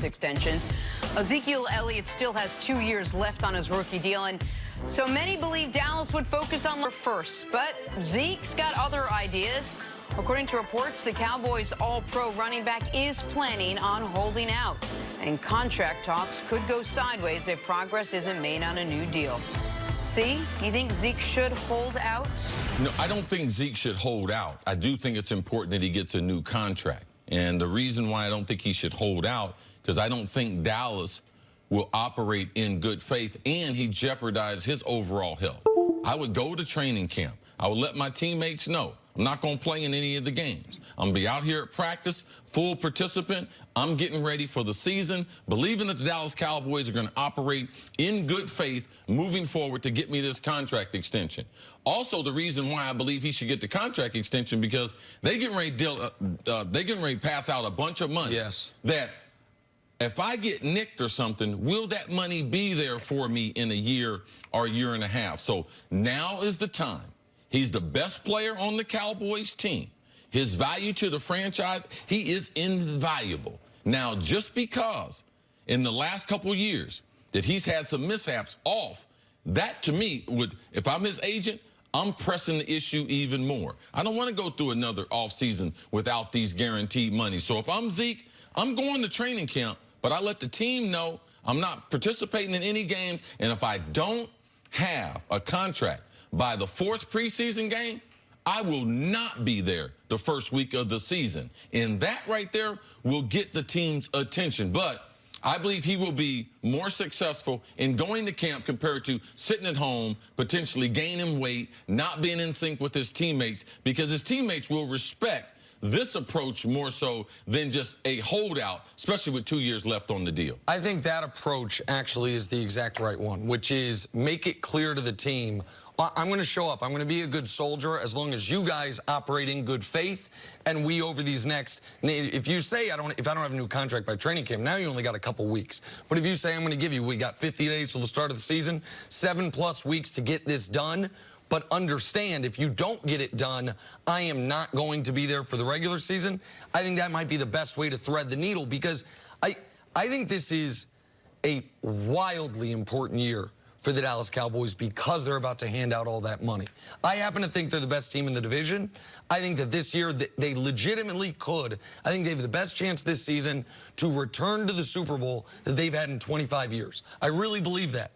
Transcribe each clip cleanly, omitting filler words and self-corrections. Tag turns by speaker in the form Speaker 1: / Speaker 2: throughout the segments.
Speaker 1: extensions. Ezekiel Elliott still has 2 years left on his rookie deal, and so many believe Dallas would focus on first. But Zeke's got other ideas. According to reports, the Cowboys' all-pro running back is planning on holding out, and contract talks could go sideways if progress isn't made on a new deal. See, you think Zeke should hold out?
Speaker 2: No, I don't think Zeke should hold out. I do think it's important that he gets a new contract. And the reason why I don't think he should hold out, because I don't think Dallas will operate in good faith, and he jeopardized his overall health. I would go to training camp. I would let my teammates know I'm not going to play in any of the games. I'm going to be out here at practice, full participant. I'm getting ready for the season, believing that the Dallas Cowboys are going to operate in good faith moving forward to get me this contract extension. Also, the reason why I believe he should get the contract extension, because they're getting ready to pass out a bunch of money.
Speaker 3: Yes.
Speaker 2: That if I get nicked or something, will that money be there for me in a year or a year and a half? So now is the time. He's the best player on the Cowboys team. His value to the franchise, he is invaluable. Now, just because in the last couple of years that he's had some mishaps off, that to me would, if I'm his agent, I'm pressing the issue even more. I don't want to go through another offseason without these guaranteed money. So if I'm Zeke, I'm going to training camp, but I let the team know I'm not participating in any games, and if I don't have a contract by the 4th preseason game, I will not be there the first week of the season. And that right there will get the team's attention. But I believe he will be more successful in going to camp compared to sitting at home, potentially gaining weight, not being in sync with his teammates, because his teammates will respect this approach more so than just a holdout, especially with 2 years left on the deal.
Speaker 3: I think that approach actually is the exact right one, which is make it clear to the team, I'm going to show up. I'm going to be a good soldier as long as you guys operate in good faith, and we over these next. If you say if I don't have a new contract by training camp, now you only got a couple weeks. But if you say I'm going to give you, we got 50 days till the start of the season, 7+ weeks to get this done. But understand, if you don't get it done, I am not going to be there for the regular season. I think that might be the best way to thread the needle, because I think this is a wildly important year for the Dallas Cowboys because they're about to hand out all that money. I happen to think they're the best team in the division. I think that this year they legitimately could. I think they have the best chance this season to return to the Super Bowl that they've had in 25 years. I really believe that.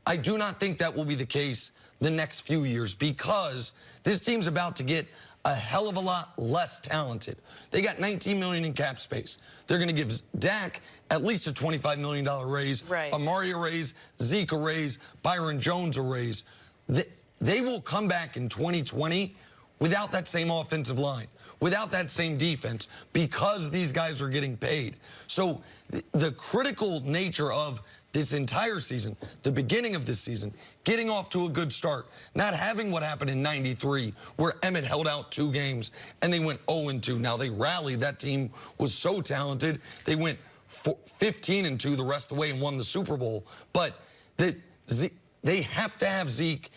Speaker 3: I do not think that will be the case the next few years, because this team's about to get a hell of a lot less talented. They got $19 million in cap space. They're going to give Dak at least a $25 million raise,
Speaker 1: right.
Speaker 3: Amari a raise, Zeke a raise, Byron Jones a raise. They will come back in 2020 without that same offensive line, without that same defense, because these guys are getting paid. So the critical nature of this entire season, the beginning of this season, getting off to a good start, not having what happened in '93, where Emmett held out 2 games and they went 0-2. Now they rallied. That team was so talented. They went 15-2 the rest of the way and won the Super Bowl. But they have to have Zeke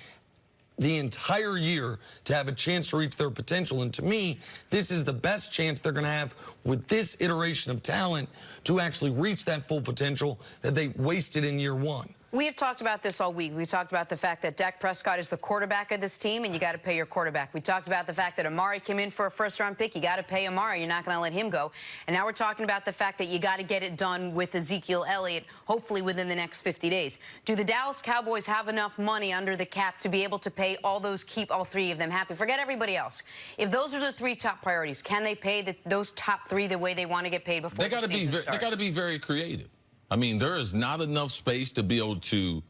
Speaker 3: the entire year to have a chance to reach their potential. And to me, this is the best chance they're going to have with this iteration of talent to actually reach that full potential that they wasted in year 1.
Speaker 1: We have talked about this all week. We talked about the fact that Dak Prescott is the quarterback of this team, and you got to pay your quarterback. We talked about the fact that Amari came in for a first-round pick. You got to pay Amari. You're not going to let him go. And now we're talking about the fact that you got to get it done with Ezekiel Elliott, hopefully within the next 50 days. Do the Dallas Cowboys have enough money under the cap to be able to pay all those, keep all 3 of them happy? Forget everybody else. If those are the 3 top priorities, can they pay those top 3 the way they want to get paid before the season starts?
Speaker 2: They got to be very creative. I mean, there is not enough space to be able to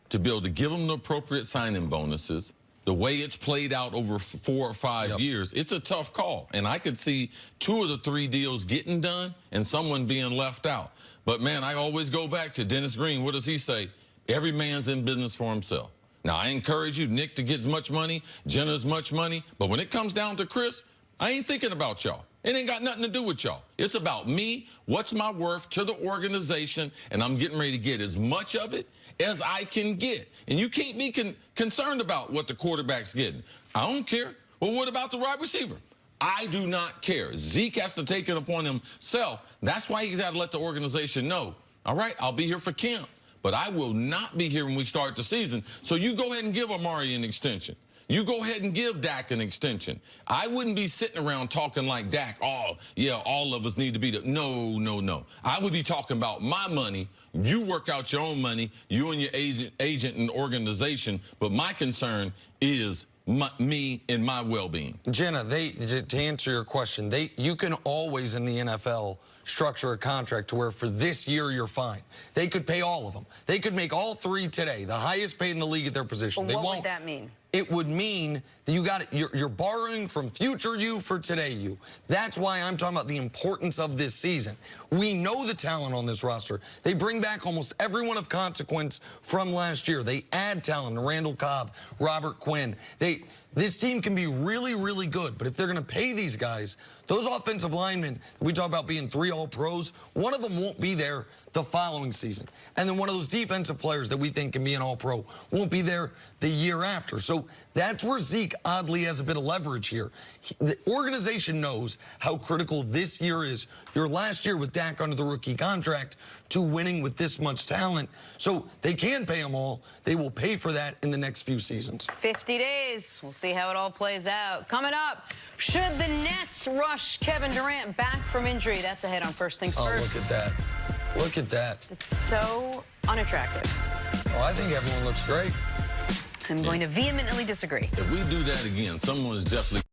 Speaker 2: give them the appropriate signing bonuses. The way it's played out over 4 or 5 years, it's a tough call. And I could see 2 of the 3 deals getting done and someone being left out. But, man, I always go back to Dennis Green. What does he say? Every man's in business for himself. Now, I encourage you, Nick, to get as much money, Jenna as much money. But when it comes down to Chris, I ain't thinking about y'all. It ain't got nothing to do with y'all. It's about me, what's my worth to the organization, and I'm getting ready to get as much of it as I can get. And you can't be concerned about what the quarterback's getting. I don't care. Well, what about the wide receiver? I do not care. Zeke has to take it upon himself. That's why he's got to let the organization know, all right, I'll be here for camp, but I will not be here when we start the season. So you go ahead and give Amari an extension. You go ahead and give Dak an extension. I wouldn't be sitting around talking like Dak, oh, yeah, all of us need to be the... No, no, no. I would be talking about my money. You work out your own money, you and your agent and organization. But my concern is me and my well-being.
Speaker 3: Jenna, to answer your question, you can always in the NFL structure a contract to where for this year you're fine. They could pay all of them. They could make all three today, the highest paid in the league at their position.
Speaker 1: Well, what would that mean?
Speaker 3: It would mean that you're borrowing from future you for today you. That's why I'm talking about the importance of this season. We know the talent on this roster. They bring back almost everyone of consequence from last year. They add talent, Randall Cobb, Robert Quinn. This team can be really, really good, but if they're going to pay these guys, those offensive linemen, we talk about being 3 All-Pros, one of them won't be there the following season. And then one of those defensive players that we think can be an All-Pro won't be there the year after. So that's where Zeke oddly has a bit of leverage here. The organization knows how critical this year is, your last year with Dak under the rookie contract, to winning with this much talent. So they can pay them all. They will pay for that in the next few seasons.
Speaker 1: 50 days. We'll see how it all plays out. Coming up, should the Nets rush Kevin Durant back from injury? That's ahead on First Things First.
Speaker 3: Oh, look at that. Look at that.
Speaker 1: It's so unattractive.
Speaker 3: Oh, I think everyone looks great.
Speaker 1: I'm going to vehemently disagree.
Speaker 2: If we do that again, someone is definitely